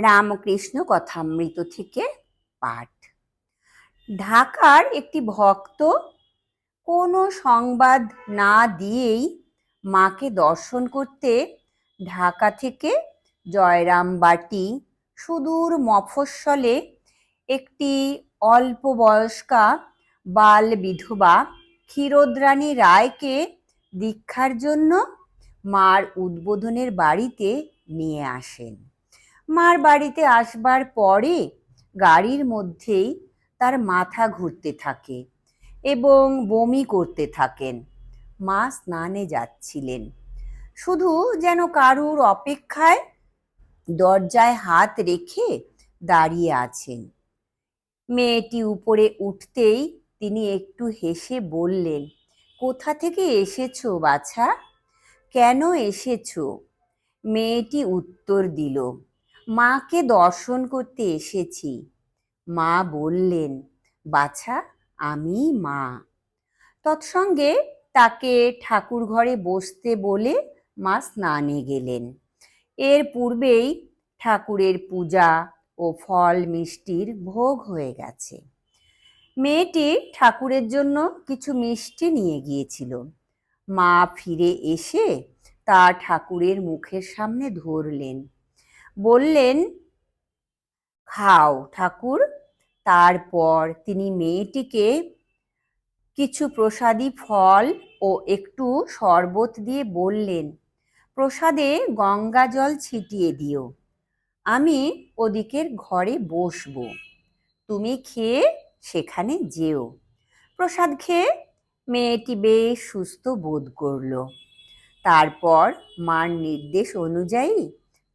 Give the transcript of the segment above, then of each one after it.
রামকৃষ্ণ কথামৃত থেকে পাঠ। ঢাকার একটি ভক্ত কোনো সংবাদ না দিয়েই মাকে দর্শন করতে ঢাকা থেকে জয়রামবাটি সুদূর মফস্বলে একটি অল্প বয়স্কা বাল বিধবা ক্ষীরোদ্রাণী রায়কে দীক্ষার জন্য মার উদ্বোধনের বাড়িতে নিয়ে আসেন। মার বাড়িতে আসবার পরে গাড়ির মধ্যেই তার মাথা ঘুরতে থাকে এবং বমি করতে থাকেন। মা স্নানে যাচ্ছিলেন, শুধু যেন কারুর অপেক্ষায় দরজায় হাত রেখে দাঁড়িয়ে আছেন। মেয়েটি উপরে উঠতেই তিনি একটু হেসে বললেন, কোথা থেকে এসেছো বাছা? কেন এসেছো? মেয়েটি উত্তর দিল, মাকে দর্শন করতে এসেছি। মা বললেন, বাছা, আমি মা। তৎসঙ্গে তাকে ঠাকুর ঘরে বসতে বলে মা স্নানে গেলেন। এর পূর্বেই ঠাকুরের পূজা ও ফল মিষ্টির ভোগ হয়ে গেছে। মেয়েটি ঠাকুরের জন্য কিছু মিষ্টি নিয়ে গিয়েছিল। মা ফিরে এসে তা ঠাকুরের মুখের সামনে ধরলেন, বললেন, খাও ঠাকুর। তারপর তিনি মেয়েটিকে কিছু প্রসাদী ফল ও একটু শরবত দিয়ে বললেন, প্রসাদে গঙ্গা জল ছিটিয়ে দিও, আমি ওদিকের ঘরে বসবো, তুমি খেয়ে সেখানে যেও। প্রসাদ খেয়ে মেয়েটি বেশ সুস্থ বোধ করল। তারপর মার নির্দেশ অনুযায়ী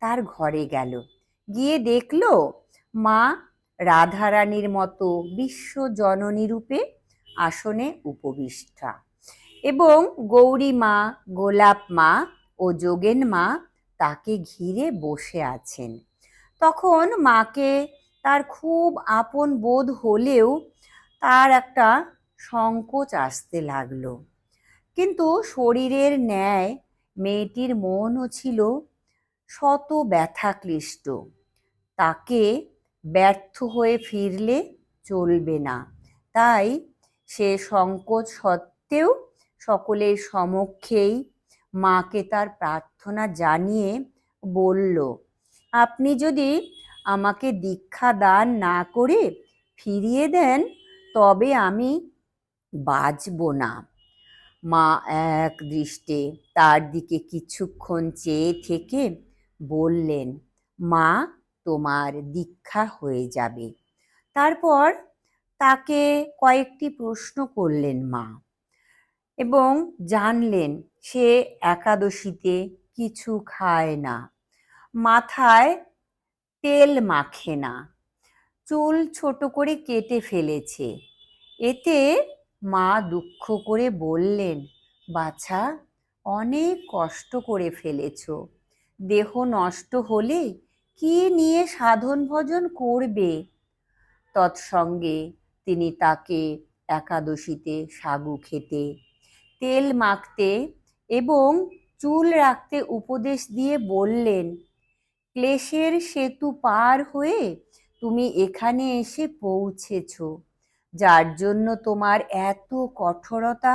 তার ঘরে গেল। গিয়ে দেখল মা রাধারানীর মতো বিশ্বজননী রূপে আসনে উপবিষ্টা এবং গৌরী মা, গোলাপ মা ও যোগেন মা তাকে ঘিরে বসে আছেন। তখন মাকে তার খুব আপন বোধ হলেও তার একটা সংকোচ আসতে লাগলো। কিন্তু শরীরের ন্যায় মেয়েটির মনও ছিল শত ব্যথাক্লিষ্ট। তাকে ব্যর্থ হয়ে ফিরলে চলবে না, তাই সে সংকোচ সত্ত্বেও সকলের সমক্ষেই মাকে তার প্রার্থনা জানিয়ে বলল, আপনি যদি আমাকে দীক্ষা দান না করে ফিরিয়ে দেন তবে আমি বাঁচব না। মা এক দৃষ্টে তার দিকে কিছুক্ষণ চেয়ে থেকে বললেন, মা, তোমার দীক্ষা হয়ে যাবে। তারপর তাকে কয়েকটি প্রশ্ন করলেন মা এবং জানলেন সে একাদশীতে কিছু খায় না, মাথায় তেল মাখে না, চুল ছোট করে কেটে ফেলেছে। এতে মা দুঃখ করে বললেন, বাছা, অনেক কষ্ট করে ফেলেছ, দেহ নষ্ট হলে কি নিয়ে সাধন ভজন করবে? তৎসঙ্গে তিনি তাকে একাদশীতে সাগু খেতে, তেল মাখতে এবং চুল রাখতে উপদেশ দিয়ে বললেন, ক্লেশের সেতু পার হয়ে তুমি এখানে এসে পৌঁছেছ, যার জন্য তোমার এত কঠোরতা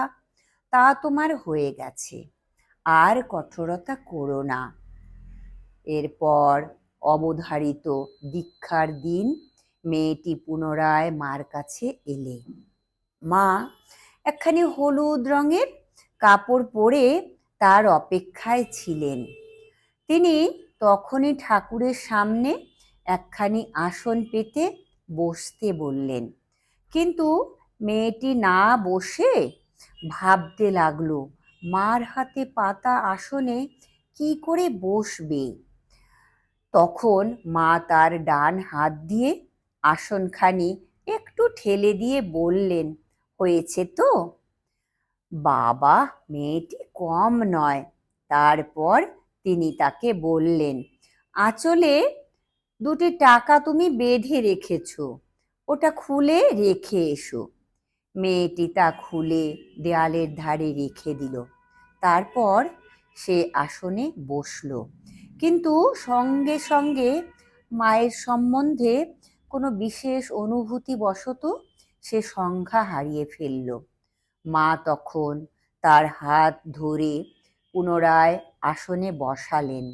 তা তোমার হয়ে গেছে, আর কঠোরতা করো না। এরপর অবধারিত দীক্ষার দিন মেয়েটি পুনরায় মার কাছে এলে। মা একখানি হলুদ রঙের কাপড় পরে তার অপেক্ষায় ছিলেন। তিনি তখনই ঠাকুরের সামনে একখানি আসন পেতে বসতে বললেন, কিন্তু মেয়েটি না বসে ভাবতে লাগলো মার হাতে পাতা আসনে কি করে বসবে। তখন মা তার ডান হাত দিয়ে আসনখানি একটু ঠেলে দিয়ে বললেন, হয়েছে তো? বাবা, মেয়েটি কম নয়। তারপর তিনি তাকে বললেন, আঁচলে দুটি টাকা তুমি বেঁধে রেখেছ, ওটা খুলে রেখে এসো। মেয়েটি তা খুলে দেয়ালের ধারে রেখে দিল। তারপর সে আসনে বসল, কিন্তু সঙ্গে সঙ্গে মায়ের সম্বন্ধে কোনো বিশেষ অনুভূতি বশত সে সংজ্ঞা হারিয়ে ফেলল। মা তখন তার হাত ধরে পুনরায় আসনে বসালেন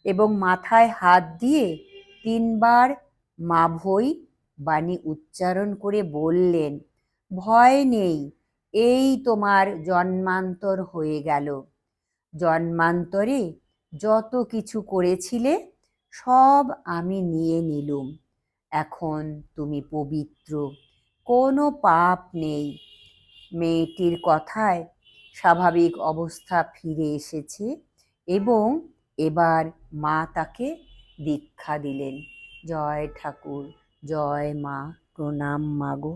এবং মাথায় হাত দিয়ে 3বার মাভৈ বাণী উচ্চারণ করে বললেন, ভয় নেই, এই তোমার জন্মান্তর হয়ে গেল। জন্মান্তরে যত কিছু করেছিলে সব আমি নিয়ে নিলুম। এখন তুমি পবিত্র, কোনো পাপ নেই। মেয়েটির কথায় স্বাভাবিক অবস্থা ফিরে এসেছে এবং এবার মা তাকে দীক্ষা দিলেন। জয় ঠাকুর, জয় মা, প্রণাম মাগো।